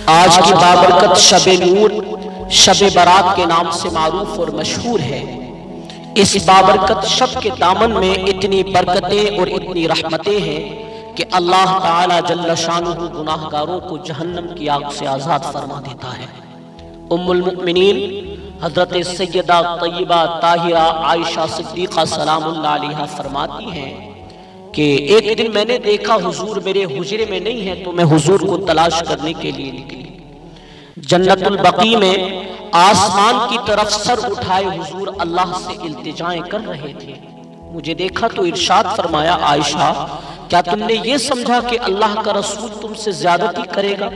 आज की बाबरकत शब नूर, शब बारात के नाम से मारूफ और मशहूर है। इस बाबरकत शब के दामन में इतनी बरकतें और इतनी रहमतें हैं कि अल्लाह ताला जल्ल शानुहु गुनाहगारों को जहन्नम की आग से आज़ाद फरमा देता है। उम्मुल मुमिनीन हजरत सैयदा तय्यबा ताहिरा आयशा सिद्दीक़ा सलामुल्लाह अलैहा फरमाती हैं कि एक दिन मैंने देखा हुजूर मेरे हुजरे में नहीं है, तो मैं हुजूर को तलाश करने के लिए निकली। जन्नतुल बकी में आसमान की तरफ सर उठाए हुजूर अल्लाह से इल्तिजाएं कर रहे थे। मुझे देखा तो इरशाद फरमाया, आयशा क्या तुमने ये समझा कि अल्लाह का रसूल तुमसे ज्यादती करेगा?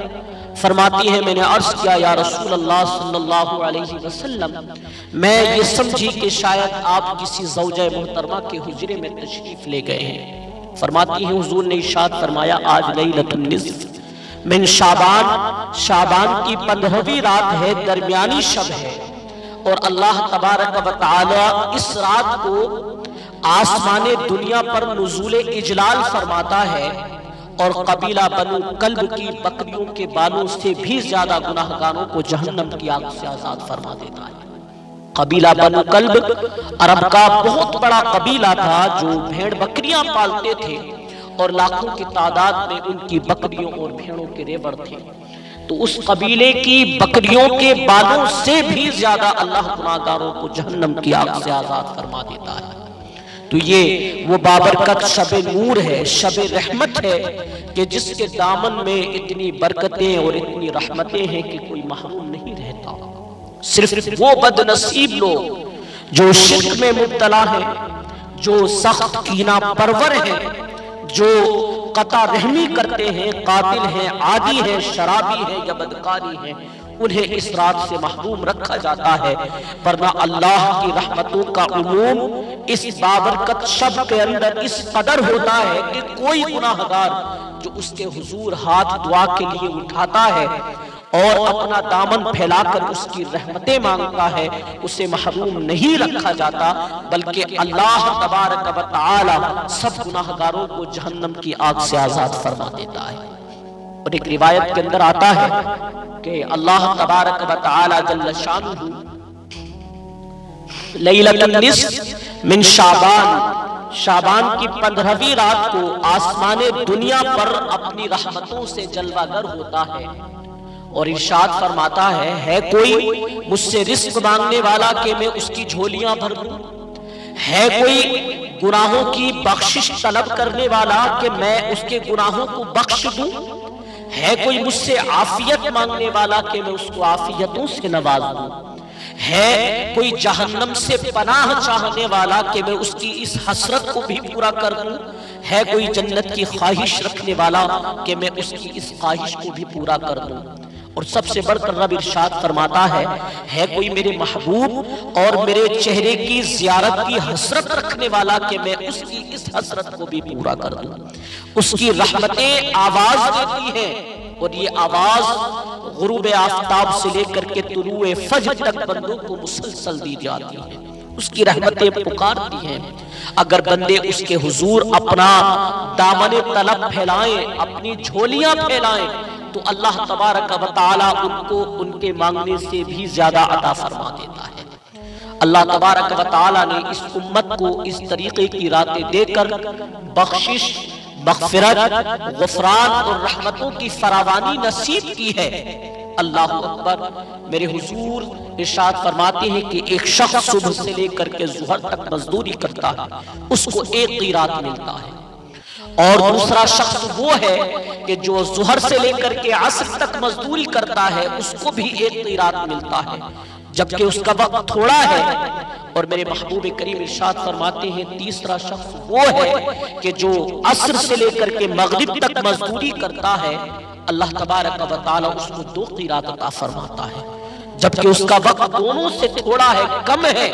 फरमाती है, मैंने अर्ज किया, या रसूल अल्लाह सल्लल्लाहु अलैहि वसल्लम, मैं ये समझी कि शायद आप किसी ज़ौजा मोहतरमा के हुजरे में तशरीफ ले गए हैं। फरमाती है, हुजूर ने इरशाद फरमाया, आज लैलतुन निस्फ मिन शाबान, शाबान की 15वीं रात है, दरमियानी शब है, और अल्लाह तबारक व तआला इस रात को आसमाने दुनिया पर नुज़ूले इजलाल फरमाता है और कबीला बनु कल्ब की बकरियों के बालों से भी ज्यादा गुनाहगारों को जहन्नम की आग से आजाद फरमा देता है। कबीला बनु कल्ब अरब का बहुत बड़ा कबीला था जो भेड़ बकरियां पालते थे और लाखों की तादाद में उनकी बकरियों और भेड़ों के रेवड़ थे। तो उस कबीले की बकरियों के बालों से भी ज्यादा अल्लाह गुनाहगारों को जहन्नम की आग से आजाद फरमा देता है। तो ये वो बाबरकत शब नूर है, शब रहमत है कि जिसके दामन में इतनी बरकतें और इतनी रहमतें हैं कि कोई महरूम नहीं रहता। सिर्फ वो बदनसीब लोग जो शिर्क में मुब्तला हैं, जो सख्त कीना परवर हैं, जो कता रहमी करते हैं, कातिल हैं, आदी हैं, शराबी हैं या बदकारी हैं, उन्हें इस रात से महरूम रखा जाता है। वरना अल्लाह की रहमतों का उमूम इस बाबरकत शब के अंदर इस कदर होता है कि कोई गुनाहगार जो उसके हुजूर हाथ दुआ के लिए उठाता है और अपना दामन फैलाकर उसकी रहमतें मांगता है, उसे महरूम नहीं रखा जाता, बल्कि अल्लाह तबारक व तआला सब गुनाहगारों को जहन्नम की आग से आजाद फरमा देता है। और एक रिवायत के अंदर आता है कि अल्लाह तबारक व तआला जल्ल शानुहु लैलतुन निस्फ मिन शाबान, शाबान की 15वीं रात को आसमाने दुनिया पर अपनी रहमतों से जलवागर होता है और इरशाद फरमाता है कोई मुझसे रिस्क मांगने वाला कि मैं उसकी झोलियां भर दूं? है कोई गुनाहों की बख्शिश तलब करने वाला कि मैं उसके गुनाहों को बख्श दूं? है कोई मुझसे आफियत मांगने वाला कि मैं उसको आफियतों से नवाज दूं? है कोई जहन्नम से पनाह चाहने वाला कि मैं उसकी इस हसरत को भी पूरा कर दूं? है कोई जन्नत की ख्वाहिश रखने वाला कि मैं उसकी इस ख्वाहिश को भी पूरा कर दूं? और सबसे बढ़कर रब इरशाद फरमाता है कोई मेरे महबूब और मेरे चेहरे की जियारत की हसरत रखने वाला कि मैं उसकी इस हसरत को भी पूरा कर दूं? उसकी रहमतें आवाज देती है और ये आवाज गुरूब आफताब से लेकर के तुलुए फज्र तक बंदों को मुसलसल दी जाती है। उसकी रहमतें पुकारती हैं। अगर बंदे उसके हुजूर अपना दामन तलब फैलाएं, अपनी झोलियां फैलाएं, तो अल्लाह तबारक व तआला उनको उनके मांगने से भी ज्यादा अता फरमा देता है। अल्लाह तबारक व तआला ने इस उम्मत को इस तरीके की रातें देकर बख्शिश, मग़फ़िरत, गुफ़रान और रहमतों की फरावानी नसीब की है। अल्लाह अकबर। मेरे हुजूर इरशाद फरमाते हैं कि एक शख्स सुबह से लेकर के ज़ुहर तक मजदूरी करता है, उसको एक क़ीरात मिलता है, और दूसरा शख्स वो है कि जो ज़ुहर से लेकर के असर तक मजदूरी करता है, उसको भी एक क़ीरात मिलता है, जबकि उसका वक्त थोड़ा है। और मेरे महबूब करीम इरशाद फरमाते हैं तीसरा शख्स वो है कि जो असर से लेकर के मगरिब तक मजदूरी करता है, अल्लाह तबारक व तआला उसको 2 क़ीरात अता फरमाता है, जबकि उसका वक्त दोनों से थोड़ा है, कम है।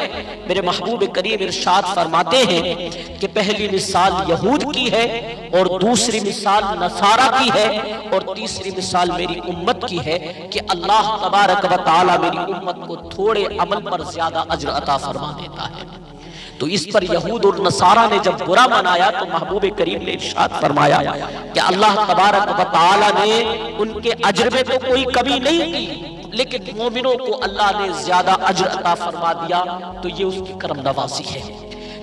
मेरे महबूब करीम इरशाद फरमाते हैं कि पहली मिसाल यहूद की है और दूसरी मिसाल नसारा की है और तीसरी मिसाल मेरी उम्मत की है कि अल्लाह तबारक व तआला मेरी उम्मत को थोड़े अमल पर ज्यादा अज्र अता फरमा देता है। तो इस पर यहूद और नसारा ने जब बुरा मनाया तो महबूब करीम ने इरशाद फरमाया कि अल्लाह तबारक व तआला ने उनके अज्र में तो कोई कमी नहीं की, लेकिन मोमिनों को अल्लाह ने ज्यादा अज्र अता फरमा दिया, तो ये उसकी करम नवाजी है।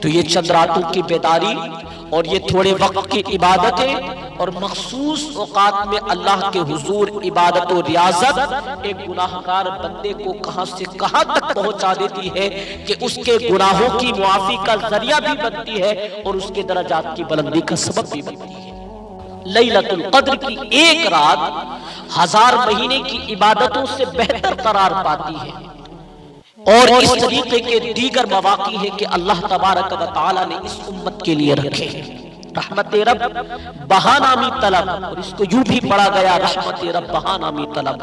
तो ये चंद रातों की बेदारी और ये थोड़े वक्त की इबादतें और मखसूस औकात में अल्लाह के हुजूर इबादत और रियाजत एक गुनाहगार बंदे को कहां से कहां तक पहुंचा देती है कि उसके गुनाहों की मुआफी का जरिया भी बनती है और उसके दर्जात की बुलंदी का सबब भी बनती है। लैलतुल कद्र की एक रात 1000 महीने की इबादतों से बेहतर करार पाती है। और इस तरीके के दीगर मवाक़ी है कि अल्लाह तबारक व तआला ने इस उम्मत के लिए रखे रहमत रब बहानामी तलब, और इसको यूं भी पढ़ा गया रहमत रब बहानामी तलब।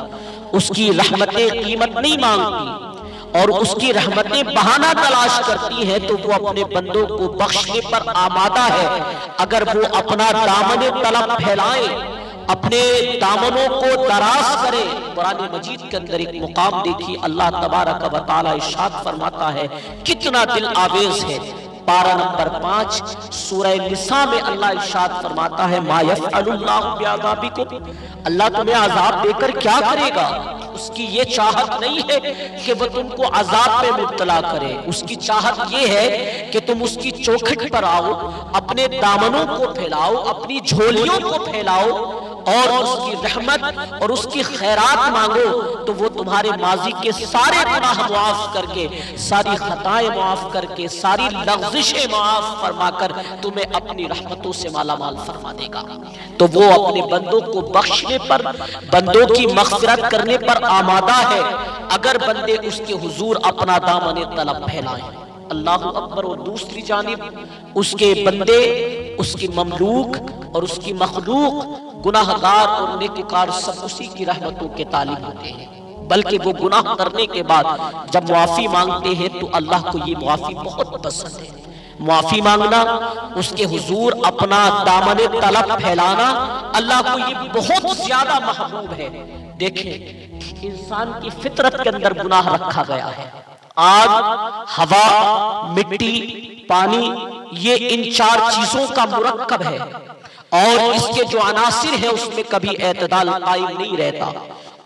उसकी रहमतें कीमत नहीं मांगती और उसकी रहमतें बहाना तलाश करती हैं, तो वो अपने बंदों को बख्शने पर आमादा है अगर वो अपना दामन तलब फैलाए, अपने दामनों को दराज करे। कुरान मजीद के अंदर एक मुकाम देखिए, अल्लाह तबारक व तआला इरशाद फरमाता है, कितना दिल आवेज है। पारा नंबर 5 सूरह निसा में अल्लाह इरशाद फरमाता है, मा यफ़अलुल्लाहु बिअज़ाबिकुम, अल्लाह तुम्हें अजाब देकर क्या करेगा। उसकी ये चाहत नहीं है कि वह तुमको अजाब में मुब्तला करे, उसकी चाहत ये है कि तुम उसकी चौखट पर आओ, अपने दामनों को फैलाओ, अपनी झोलियों को फैलाओ और उसकी रहमत और उसकी खैरात मांगो, तो वो तुम्हारे माजी के सारे गुनाह मुआफ करके, सारी खताएं मुआफ करके, सारी लग़्ज़िशें मुआफ फरमाकर तुम्हें अपनी रहमतों से मालामाल फरमा देगा। तो वो अपने बंदों को बख्शने पर, बंदों की मग़फ़िरत करने पर आमादा है अगर बंदे उसके हुजूर अपना दामन तलब फैलाएं। अल्लाह अकबर। और दूसरी जानिब उसके बंदे, उसकी ममलूक और उसकी मखलूक, गुनाहगार और नेककार सब उसी की रहमतों के तालिब होते हैं, बल्कि वो गुनाह करने के बाद जब मुआफी मांगते हैं तो अल्लाह को ये मुआफी बहुत पसंद है। मुआफी मांगना, उसके हुजूर अपना दामन तलब फैलाना अल्लाह को ये बहुत ज्यादा महबूब है। देखें, इंसान की फितरत के अंदर गुनाह रखा गया है। आग, हवा, मिट्टी, पानी, ये इन 4 चीजों का मुरक्कब है और इसके जो अनासिर है उसमें कभी एतदाल कायम नहीं रहता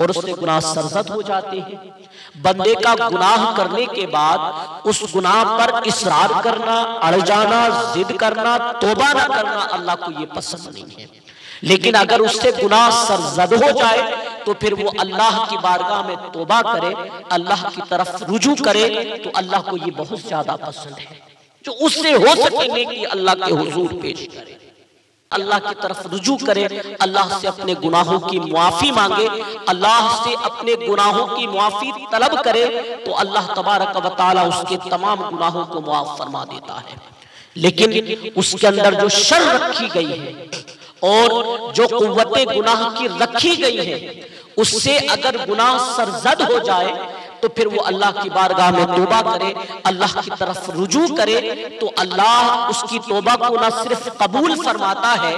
और उससे गुनाह सरजद हो जाते हैं। बंदे का गुनाह करने के बाद उस गुनाह पर इसरार करना, अड़ जाना, जिद करना, तौबा ना करना अल्लाह को ये पसंद नहीं है। लेकिन अगर उससे गुनाह सरजद हो जाए तो फिर वो अल्लाह की बारगाह में तौबा करे, अल्लाह की तरफ रुजू करे, तो अल्लाह को ये बहुत ज्यादा पसंद है। जो उससे हो सके नेकी अल्लाह के हुजूर पेश करे, अल्लाह की तरफ रुजू करे, अल्लाह से अपने गुनाहों की मुआफी मांगे, अल्लाह से अपने गुनाहों की मुआफी तलब करे, तो अल्लाह तबारक व तआला उसके तमाम गुनाहों को मुआफ फरमा देता है। लेकिन उसके अंदर जो शर रखी गई है और जो कुव्वते गुनाह की रखी गई है, उससे अगर गुनाह सरजद हो जाए तो फिर वो अल्लाह की बारगाह में तौबा करे, अल्लाह की तरफ रुजू करे, तो अल्लाह उसकी तौबा को न सिर्फ कबूल फरमाता है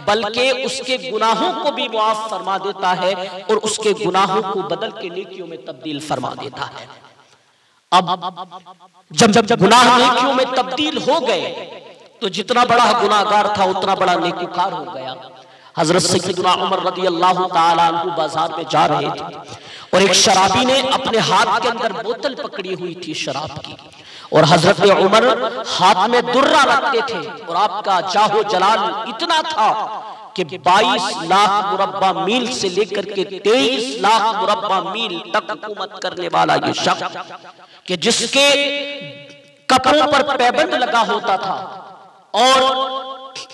बल्कि उसके गुनाहों को भी मुआफ फरमा देता है और उसके गुनाहों को बदल के नेकियों में तब्दील फरमा देता है। अब जब गुनाह नेकियों में तब्दील हो गए तो जितना बड़ा गुनाहगार था उतना बड़ा नेकूकार हो गया। हजरत सैयदना उमर रदियल्लाहु ताला अन्हु बाजार में जा रहे थे और एक शराबी ने अपने हाथ के अंदर बोतल पकड़ी हुई थी शराब की, और हजरत उमर हाथ में दुर्रा रखते थे और आपका जाहो जलाल इतना था कि 22 लाख मुरब्बा मील से लेकर के 23 लाख मुरब्बा मील तक हुकूमत करने वाला ये शख्स कि जिसके कपड़ों पर पैबंद लगा होता था और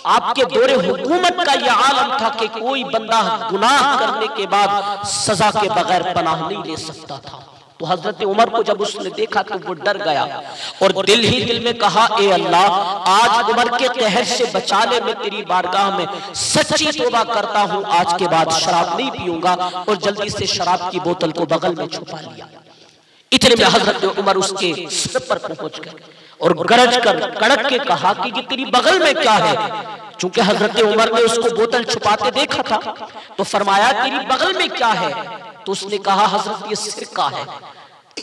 आपके दौरे हुकूमत का यह आलम था कि कोई बंदा गुनाह करने के बाद सजा के बगैर पनाह नहीं ले सकता था। तो हजरत उमर को जब उसने देखा तो वो डर गया और दिल ही दिल में कहा, ए अल्लाह, आज उमर के कहर से बचा ले, मैं तेरी बारगाह में सच्ची तौबा करता हूँ, आज के बाद शराब नहीं पीऊंगा, और जल्दी से शराब की बोतल को बगल में छुपा लिया। इतने में हजरत उमर उसके सिर पर पहुंच गए और गरज कर कड़क के कहा कि ये तेरी बगल में क्या है। चूंकि हजरत उमर ने उसको बोतल छुपाते देखा था तो फरमाया, तेरी बगल में क्या है? तो उसने कहा, हजरत ये सिरका है।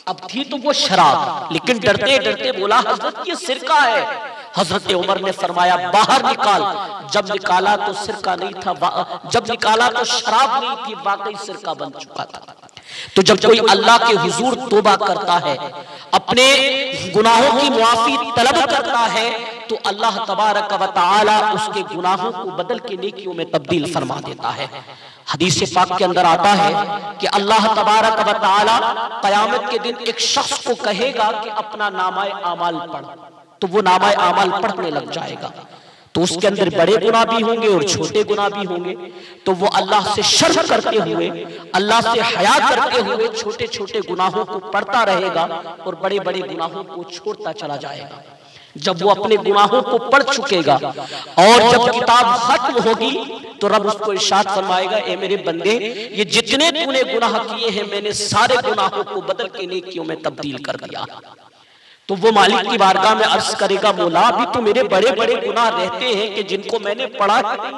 अब थी तो वो शराब, लेकिन डरते डरते बोला हजरत ये सिरका है। हजरत उमर ने फरमाया बाहर निकाल। जब निकाला तो सिरका नहीं था, जब निकाला तो शराब नहीं थी, वाकई सिरका बन चुका था। तो जब कोई अल्लाह के हुजूर तौबा करता है, अपने गुनाहों की मुआफी तलब करता है, तो अल्लाह तबारक व तआला उसके गुनाहों को बदल के नेकियों में तब्दील फरमा देता है। हदीस पाक के अंदर आता है कि अल्लाह तबारक व तआला क़यामत के दिन एक शख्स को कहेगा कि अपना नामाए आमाल पढ़, तो वो नामाए आमाल पढ़ने लग जाएगा। तो उसके अंदर बड़े गुनाह भी होंगे और छोटे गुनाह भी होंगे। तो वो अल्लाह से शर्म करते हुए, अल्लाह से हया करते हुए छोटे छोटे गुनाहों को पढ़ता रहेगा और बड़े बड़े गुनाहों को छोड़ता चला जाएगा। जब वो अपने गुनाहों को पढ़ चुकेगा और जब किताब खत्म होगी तो रब उसको इरशाद फरमाएगा, ए मेरे बंदे, ये जितने तूने गुनाह किए हैं मैंने सारे गुनाहों को बदल के नेकियों में तब्दील कर दिया। तो वो मालिक की बारगाह में अर्ज करेगा, मौला अभी तो मेरे बड़े बड़े गुनाह रहते हैं कि जिनको मैंने पढ़ा है।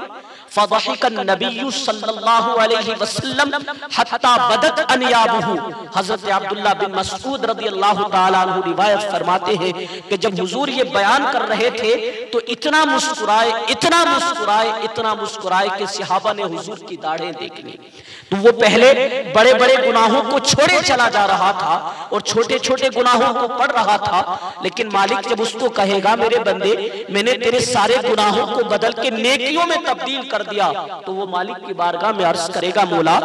फज़हिकन नबिय्यु सल्लल्लाहु अलैहि वसल्लम हत्ता बदत अनयाबहु। हजरत अब्दुल्लाह बिन मसऊद रज़ियल्लाहु ताला अन्हु रिवायत फरमाते हैं कि जब हुजूर ये बयान कर रहे थे तो इतना मुस्कुराए, इतना मुस्कुराए, इतना मुस्कुराए कि सहाबा ने हुजूर की दाढ़ें देख ली। तो वो पहले बड़े बड़े गुनाहों को छोड़े चला जा रहा था और छोटे छोटे गुनाहों को पढ़ रहा था, लेकिन मालिक जब उसको कहेगा, मेरे बंदे मैंने तेरे सारे गुनाहों को बदल के नेकियों में तब्दील कर दिया, तो वो मालिक की बारगाह में अर्ज करेगा, मौला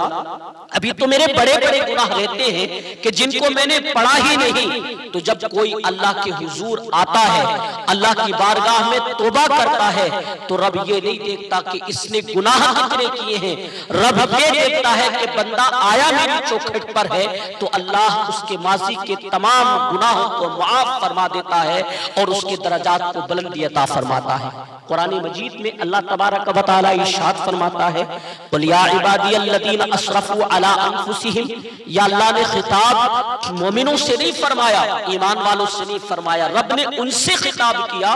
अभी तो मेरे बड़े बड़े गुनाह रहते हैं कि जिनको मैंने पढ़ा ही नहीं। तो जब कोई अल्लाह के हुजूर आता है, अल्लाह की बारगाह में तौबा करता है, तो रब ये नहीं देखता कि इसने गुनाह कितने किए हैं, रब ये देखता है कि बंदा आया मेरी चौखट पर है, तो अल्लाह उसके माजी के तमाम गुनाहों को माफ फरमा देता है और उसके दर्जात को बुलंदी अता फरमाता है। कुरान मजीद में अल्लाह तबारक व तआला इरशाद फरमाता है, कुल या इबादियल्लज़ीना असरफू अला अनफुसिहिम। या अल्लाह ने खिताब मोमिनों से नहीं फरमाया, ईमान वालों से नहीं फरमाया, रब ने उनसे खिताब किया।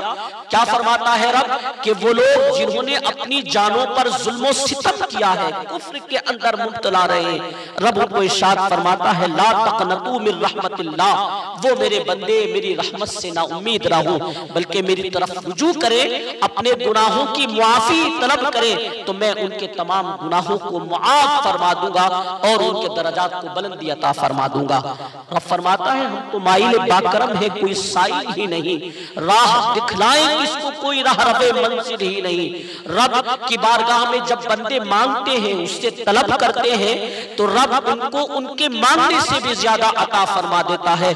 क्या फरमाता है रब कि वो लोग जिन्होंने अपनी जानों पर जुल्म सितम किया है, कुफ्र के अंदर मुब्तला रहे, रब उनको इरशाद फरमाता है, ला तक़नतू मिन रहमतिल्लाह। वो मेरे बंदे मेरी रहमत से ना उम्मीद रहो, बल्कि मेरी तरफ रुजू करें, अपने गुनाहों की मुआफी तलब करें, तो मैं उनके तमाम गुनाहों को मुआफ फरमा दूंगा और उनके दर्जात को बुलंदी अता फरमा दूंगा। रब फरमाता है, हम तो माइल बाकरम है, कोई साइल ही नहीं, राह दिखलाएं किसको, कोई राह रबे मंजिल ही नहीं। रब की बारगाह में जब बंदे मांगते हैं, उससे तलब करते हैं, तो रब उनको उनके मांगने से भी ज्यादा अता फरमा देता है।